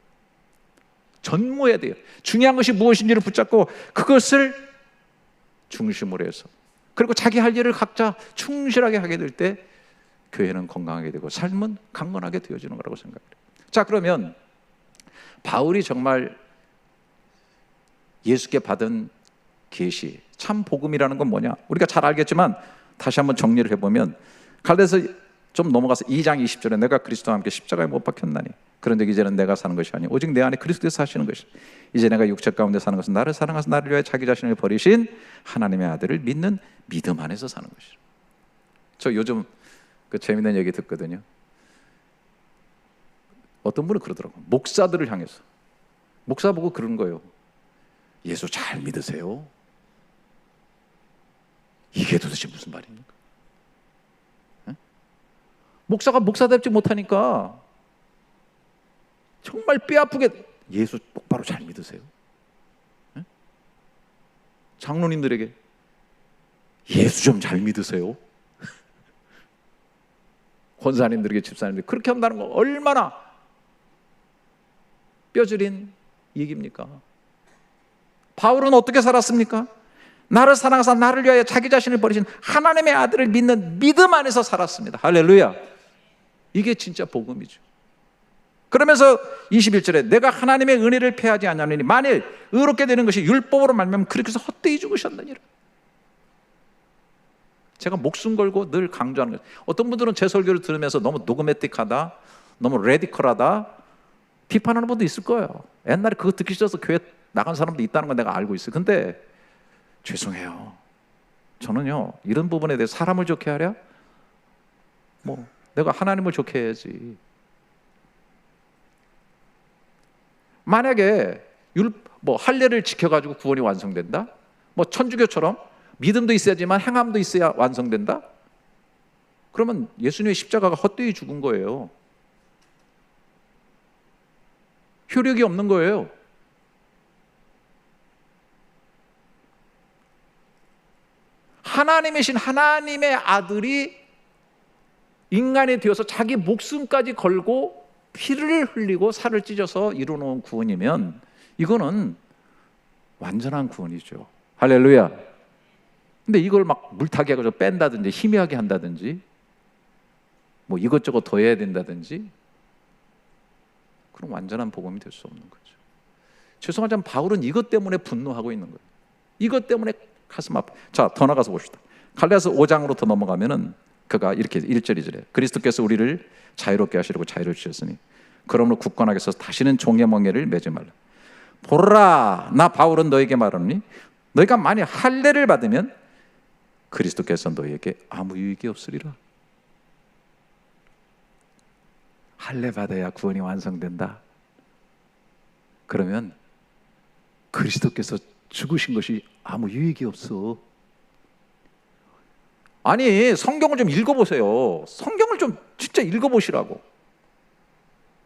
전무해야 돼요. 중요한 것이 무엇인지를 붙잡고 그것을 중심으로 해서, 그리고 자기 할 일을 각자 충실하게 하게 될 때 교회는 건강하게 되고 삶은 강건하게 되어지는 거라고 생각해요. 자, 그러면 바울이 정말 예수께 받은 계시, 참 복음이라는 건 뭐냐? 우리가 잘 알겠지만 다시 한번 정리를 해보면, 갈라디아서 좀 넘어가서 2장 20절에 내가 그리스도와 함께 십자가에 못 박혔나니 그런즉 이제는 내가 사는 것이 아니 오직 내 안에 그리스도께서 사시는 것이라. 이제 내가 육체 가운데 사는 것은 나를 사랑하사 나를 위하여 자기 자신을 버리신 하나님의 아들을 믿는 믿음 안에서 사는 것이라. 저 요즘 그 재미있는 얘기 듣거든요. 어떤 분은 그러더라고요. 목사들을 향해서, 목사 보고 그러는 거예요. 예수 잘 믿으세요? 이게 도대체 무슨 말입니까? 에? 목사가 목사답지 못하니까 정말 뼈아프게 예수 똑바로 잘 믿으세요? 에? 장로님들에게 예수 좀 잘 믿으세요? 권사님들에게 집사님들 그렇게 한다는 거 얼마나 뼈저린 얘기입니까? 바울은 어떻게 살았습니까? 나를 사랑하사 나를 위하여 자기 자신을 버리신 하나님의 아들을 믿는 믿음 안에서 살았습니다. 할렐루야. 이게 진짜 복음이죠. 그러면서 21절에 내가 하나님의 은혜를 패하지 않냐니 만일 의롭게 되는 것이 율법으로 말미암아 그렇게 해서 헛되이 죽으셨느니라. 제가 목숨 걸고 늘 강조하는 거예요. 어떤 분들은 제 설교를 들으면서 너무 도그매틱하다, 너무 레디컬하다 비판하는 분도 있을 거예요. 옛날에 그거 듣기 싫어서 교회 나간 사람도 있다는 건 내가 알고 있어요. 근데 죄송해요. 저는요 이런 부분에 대해 사람을 좋게 하랴? 뭐 내가 하나님을 좋게 해야지. 만약에 할례를 지켜가지고 구원이 완성된다? 뭐 천주교처럼 믿음도 있어야지만 행함도 있어야 완성된다? 그러면 예수님의 십자가가 헛되이 죽은 거예요. 효력이 없는 거예요. 하나님이신 하나님의 아들이 인간이 되어서 자기 목숨까지 걸고 피를 흘리고 살을 찢어서 이루어놓은 구원이면 이거는 완전한 구원이죠. 할렐루야. 근데 이걸 막 물타기 하고 뺀다든지 희미하게 한다든지 뭐 이것저것 더 해야 된다든지 그럼 완전한 복음이 될 수 없는 거죠. 죄송하지만 바울은 이것 때문에 분노하고 있는 거예요. 이것 때문에 가슴 아파. 자, 더 나가서 봅시다. 갈라디아서 5장으로 더 넘어가면은 그가 이렇게 1절 2절에 그리스도께서 우리를 자유롭게 하시려고 자유를 주셨으니 그러므로 굳건하게 서서 다시는 종의 멍에를 매지 말라. 보라, 나 바울은 너에게 말하노니 너희가 만일 할례를 받으면 그리스도께서 너희에게 아무 유익이 없으리라. 할례 받아야 구원이 완성된다. 그러면 그리스도께서 죽으신 것이 아무 유익이 없어. 아니 성경을 좀 읽어보세요. 성경을 좀 진짜 읽어보시라고.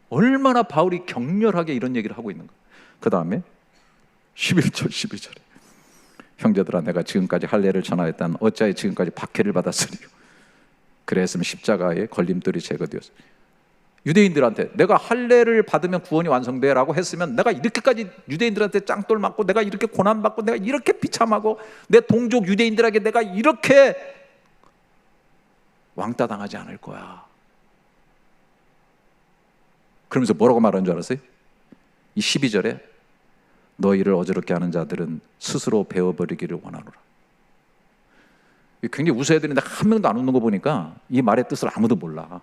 얼마나 바울이 격렬하게 이런 얘기를 하고 있는가. 그 다음에 11절 12절에 형제들아, 내가 지금까지 할례를 전하였다는 어찌하여 지금까지 박해를 받았으리요. 그랬으면 십자가의 걸림돌이 제거되었어요. 유대인들한테 내가 할례를 받으면 구원이 완성돼 라고 했으면, 내가 이렇게까지 유대인들한테 짱돌 맞고, 내가 이렇게 고난받고, 내가 이렇게 비참하고, 내 동족 유대인들에게 내가 이렇게 왕따 당하지 않을 거야. 그러면서 뭐라고 말하는 줄 알았어요? 이 12절에 너희를 어지럽게 하는 자들은 스스로 베어버리기를 원하노라. 굉장히 웃어야 되는데 한 명도 안 웃는 거 보니까 이 말의 뜻을 아무도 몰라.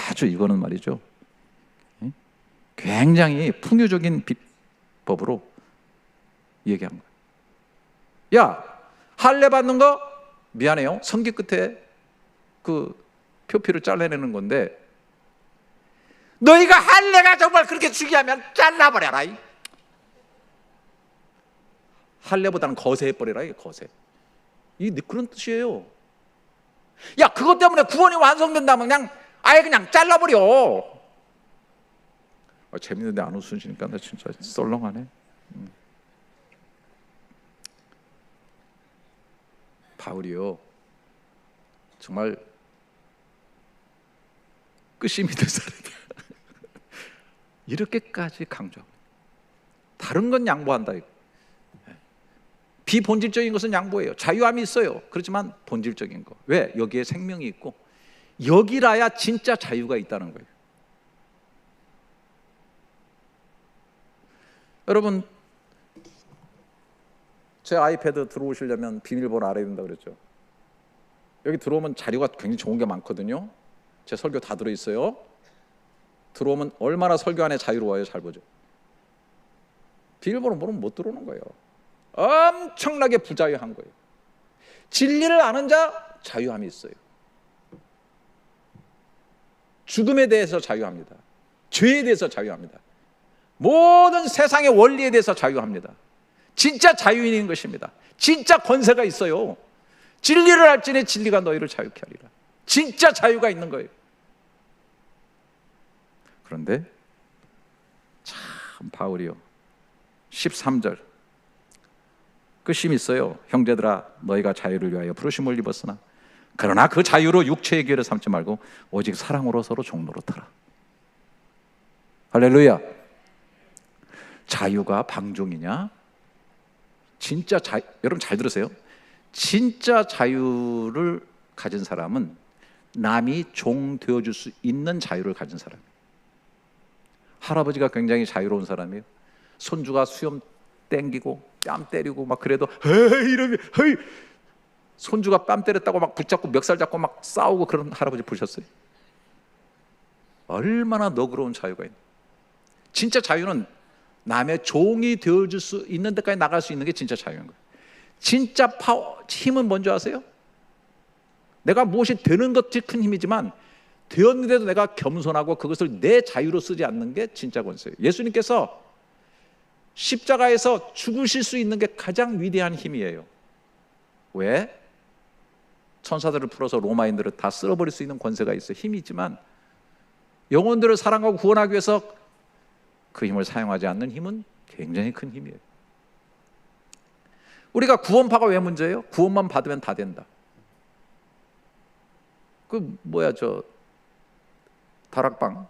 아주 이거는 말이죠, 굉장히 풍요적인 비법으로 얘기한 거예요. 야, 할례 받는 거 미안해요, 성기 끝에 그 표피를 잘라내는 건데, 너희가 할례가 정말 그렇게 중요하면 잘라버려라. 할례보다는 거세해버려라. 이게 거세. 이게 그런 뜻이에요. 야, 그것 때문에 구원이 완성된다면 그냥 아예 그냥 잘라버려. 재밌는데 안 웃으시니까 나 진짜 썰렁하네. 바울이요, 정말 끝이 믿을 사람이다. 이렇게까지 강조하고, 다른 건 양보한다. 비본질적인 것은 양보해요. 자유함이 있어요. 그렇지만 본질적인 거, 왜? 여기에 생명이 있고 여기라야 진짜 자유가 있다는 거예요. 여러분, 제 아이패드 들어오시려면 비밀번호 알아야 된다고 그랬죠. 여기 들어오면 자료가 굉장히 좋은 게 많거든요. 제 설교 다 들어있어요. 들어오면 얼마나 설교 안에 자유로워요. 잘 보죠. 비밀번호 모르면 못 들어오는 거예요. 엄청나게 부자유한 거예요. 진리를 아는 자 자유함이 있어요. 죽음에 대해서 자유합니다. 죄에 대해서 자유합니다. 모든 세상의 원리에 대해서 자유합니다. 진짜 자유인인 것입니다. 진짜 권세가 있어요. 진리를 알지니 진리가 너희를 자유케 하리라. 진짜 자유가 있는 거예요. 그런데 참 바울이요, 13절 끝심이 있어요. 형제들아, 너희가 자유를 위하여 부르심을 입었으나 그러나 그 자유로 육체의 기회를 삼지 말고 오직 사랑으로 서로 종노릇하라. 할렐루야. 자유가 방종이냐? 진짜 여러분 잘 들으세요. 진짜 자유를 가진 사람은 남이 종 되어줄 수 있는 자유를 가진 사람이에요. 할아버지가 굉장히 자유로운 사람이에요. 손주가 수염 땡기고 뺨 때리고 막 그래도 헤이 이러면 헤이, 손주가 뺨 때렸다고 막 붙잡고 멱살 잡고 막 싸우고 그런 할아버지 보셨어요? 얼마나 너그러운 자유가 있는. 진짜 자유는 남의 종이 되어줄 수 있는 데까지 나갈 수 있는 게 진짜 자유인 거예요. 진짜 힘은 뭔지 아세요? 내가 무엇이 되는 것이 큰 힘이지만 되었는데도 내가 겸손하고 그것을 내 자유로 쓰지 않는 게 진짜 권세예요. 예수님께서 십자가에서 죽으실 수 있는 게 가장 위대한 힘이에요. 왜? 천사들을 풀어서 로마인들을 다 쓸어버릴 수 있는 권세가 있어요. 힘이 있지만 영혼들을 사랑하고 구원하기 위해서 그 힘을 사용하지 않는 힘은 굉장히 큰 힘이에요. 우리가 구원파가 왜 문제예요? 구원만 받으면 다 된다. 그 뭐야, 저 다락방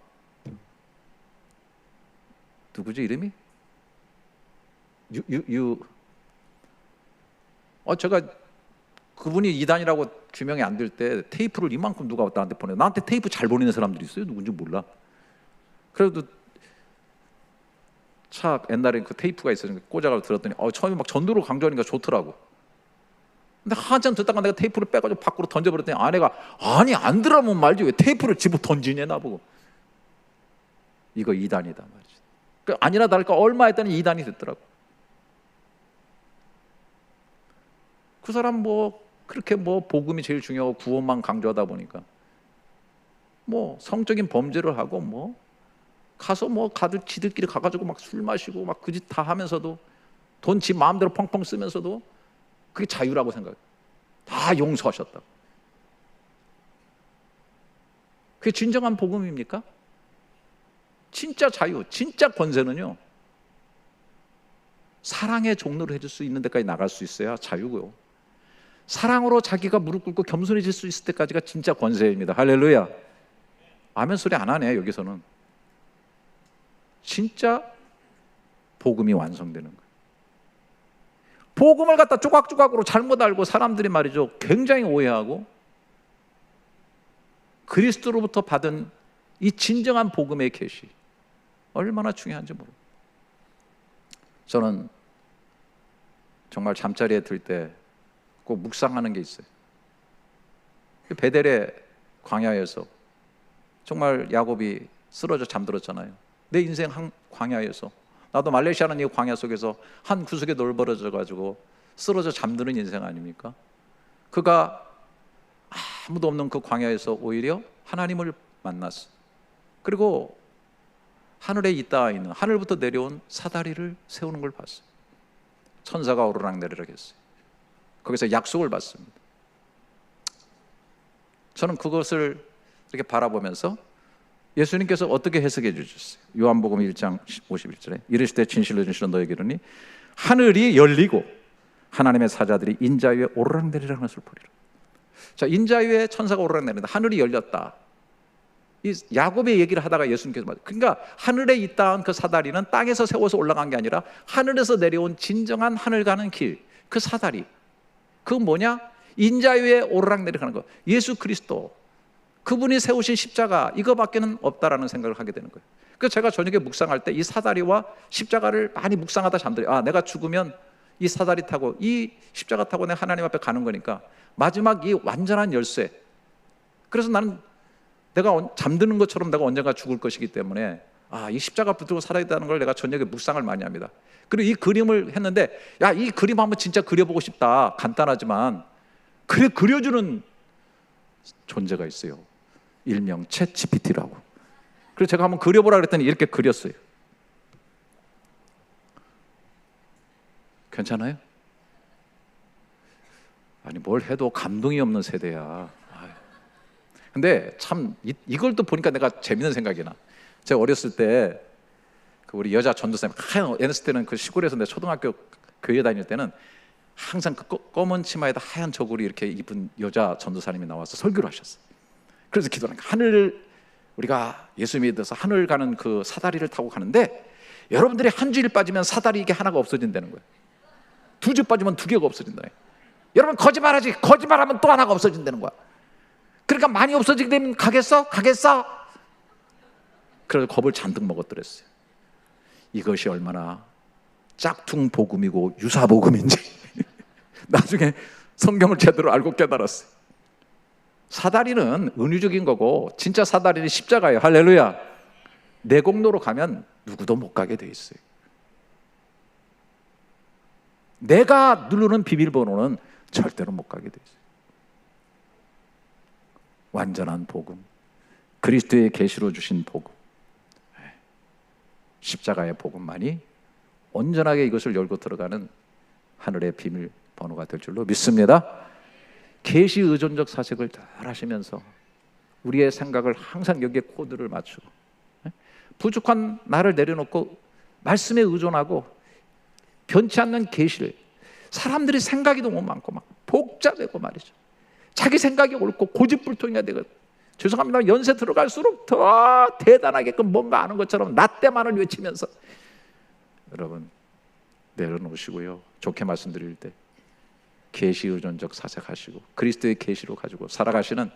누구지 이름이? 제가 그분이 이단이라고 규명이 안 될 때 테이프를 이만큼 누가 나한테 보내. 나한테 테이프 잘 보내는 사람들이 있어요. 누군지 몰라. 그래도 차 옛날에 그 테이프가 있어서 꽂아가지고 들었더니 처음에 막 전도를 강조하니까 좋더라고. 근데 한참 듣다가 내가 테이프를 빼가지고 밖으로 던져버렸더니 아내가 아니 안 들으면 말지 왜 테이프를 집어 던지냐 나보고. 이거 이단이다 말이지. 아니나 다를까 얼마 했더니 이단이 됐더라고. 그 사람 그렇게 복음이 제일 중요하고 구원만 강조하다 보니까 성적인 범죄를 하고 가서 가들 지들끼리 가가지고 막 술 마시고 막 그 짓 다 하면서도 돈 지 마음대로 펑펑 쓰면서도 그게 자유라고 생각해. 다 용서하셨다. 그게 진정한 복음입니까? 진짜 자유, 진짜 권세는요, 사랑의 종로를 해줄 수 있는 데까지 나갈 수 있어야 자유고요. 사랑으로 자기가 무릎 꿇고 겸손해질 수 있을 때까지가 진짜 권세입니다. 할렐루야. 아멘 소리 안 하네. 여기서는 진짜 복음이 완성되는 거예요. 복음을 갖다 조각조각으로 잘못 알고 사람들이 말이죠, 굉장히 오해하고 그리스도로부터 받은 이 진정한 복음의 계시 얼마나 중요한지 모르고, 저는 정말 잠자리에 들 때 꼭 묵상하는 게 있어요. 베델의 광야에서 정말 야곱이 쓰러져 잠들었잖아요. 내 인생 한 광야에서, 나도 말레이시아는 이 광야 속에서 한 구석에 널브러져 가지고 쓰러져 잠드는 인생 아닙니까? 그가 아무도 없는 그 광야에서 오히려 하나님을 만났어. 그리고 하늘에 있다 있는, 하늘부터 내려온 사다리를 세우는 걸 봤어요. 천사가 오르락내리락 했어요. 거기서 약속을 받습니다. 저는 그것을 이렇게 바라보면서 예수님께서 어떻게 해석해 주셨어요? 요한복음 1장 51절에 이르실 때 진실로 진실로 너에게 이르니 하늘이 열리고 하나님의 사자들이 인자 위에 오르락내리락 하는 것을 보리라. 자, 인자 위에 천사가 오르락내린다. 하늘이 열렸다. 이 야곱의 얘기를 하다가 예수님께서 말해요. 그러니까 하늘에 있다한 그 사다리는 땅에서 세워서 올라간 게 아니라 하늘에서 내려온 진정한 하늘 가는 길, 그 사다리. 그건 뭐냐? 인자 위에 오르락내리락 하는 거. 예수 그리스도, 그분이 세우신 십자가, 이거밖에는 없다라는 생각을 하게 되는 거예요. 그래서 제가 저녁에 묵상할 때 이 사다리와 십자가를 많이 묵상하다 잠들어요. 내가 죽으면 이 사다리 타고 이 십자가 타고 내가 하나님 앞에 가는 거니까 마지막 이 완전한 열쇠. 그래서 나는 내가 잠드는 것처럼 내가 언젠가 죽을 것이기 때문에 이 십자가 붙들고 살아있다는 걸 내가 저녁에 묵상을 많이 합니다. 그리고 이 그림을 했는데, 이 그림 한번 진짜 그려보고 싶다. 간단하지만 그래 그려주는 존재가 있어요. 일명 챗 GPT라고. 그래서 제가 한번 그려보라 그랬더니 이렇게 그렸어요. 괜찮아요? 아니 뭘 해도 감동이 없는 세대야. 근데 참 이걸 또 보니까 내가 재밌는 생각이 나. 제가 어렸을 때 그 우리 여자 전도사님, 하얀, 어렸을 때는 그 시골에서 내 초등학교 교회 다닐 때는 항상 그 검은 치마에다 하얀 저고리 이렇게 입은 여자 전도사님이 나와서 설교를 하셨어요. 그래서 기도하는 거예요. 하늘, 우리가 예수 믿어서 하늘 가는 그 사다리를 타고 가는데 여러분들이 한 주일 빠지면 사다리 이게 하나가 없어진다는 거예요. 두 주 빠지면 두 개가 없어진다. 여러분 거짓말하지, 거짓말하면 또 하나가 없어진다는 거야. 그러니까 많이 없어지게 되면 가겠어? 그래서 겁을 잔뜩 먹었더랬어요. 이것이 얼마나 짝퉁 복음이고 유사 복음인지 나중에 성경을 제대로 알고 깨달았어요. 사다리는 은유적인 거고 진짜 사다리는 십자가예요. 할렐루야. 내공로로 가면 누구도 못 가게 돼 있어요. 내가 누르는 비밀번호는 절대로 못 가게 돼 있어요. 완전한 복음, 그리스도의 계시로 주신 복음, 십자가의 복음만이 온전하게 이것을 열고 들어가는 하늘의 비밀 번호가 될 줄로 믿습니다. 계시 의존적 사색을 잘 하시면서 우리의 생각을 항상 여기에 코드를 맞추고 부족한 나를 내려놓고 말씀에 의존하고 변치 않는 계시를, 사람들이 생각이 너무 많고 막 복잡하고 말이죠. 자기 생각이 옳고 고집불통이가 되거든. 죄송합니다. 연세 들어갈수록 더 대단하게끔 뭔가 아는 것처럼 나 때만을 외치면서, 여러분 내려놓으시고요. 좋게 말씀드릴 때 계시 의존적 사색하시고 그리스도의 계시로 가지고 살아가시는,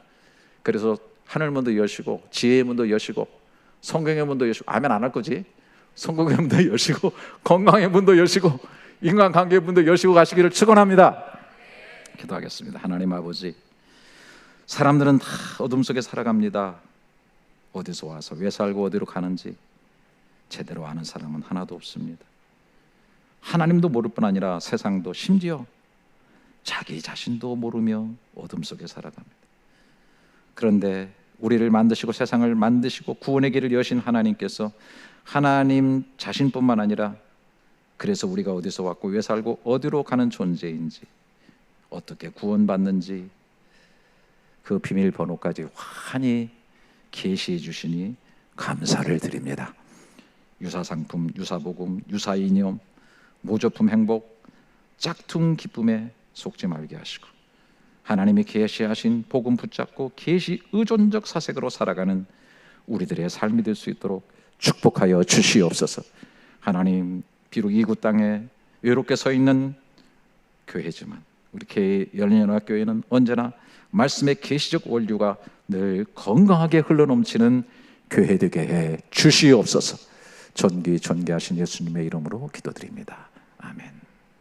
그래서 하늘 문도 여시고 지혜의 문도 여시고 성경의 문도 여시고, 아멘 안 할 거지? 성경의 문도 여시고 건강의 문도 여시고 인간관계의 문도 여시고 가시기를 축원합니다. 기도하겠습니다. 하나님 아버지, 사람들은 다 어둠 속에 살아갑니다. 어디서 와서 왜 살고 어디로 가는지 제대로 아는 사람은 하나도 없습니다. 하나님도 모를 뿐 아니라 세상도 심지어 자기 자신도 모르며 어둠 속에 살아갑니다. 그런데 우리를 만드시고 세상을 만드시고 구원의 길을 여신 하나님께서 하나님 자신뿐만 아니라 그래서 우리가 어디서 왔고 왜 살고 어디로 가는 존재인지, 어떻게 구원받는지 그 비밀번호까지 환히 계시해 주시니 감사를 드립니다. 유사상품, 유사복음, 유사이념, 무조품 행복, 짝퉁 기쁨에 속지 말게 하시고 하나님이 계시하신 복음 붙잡고 계시 의존적 사색으로 살아가는 우리들의 삶이 될 수 있도록 축복하여 주시옵소서. 하나님, 비록 이구 땅에 외롭게 서 있는 교회지만 우리 열린연합교회는 언제나 말씀의 계시적 원류가 늘 건강하게 흘러넘치는 교회 되게 해 주시옵소서. 존귀하신 예수님의 이름으로 기도드립니다. 아멘.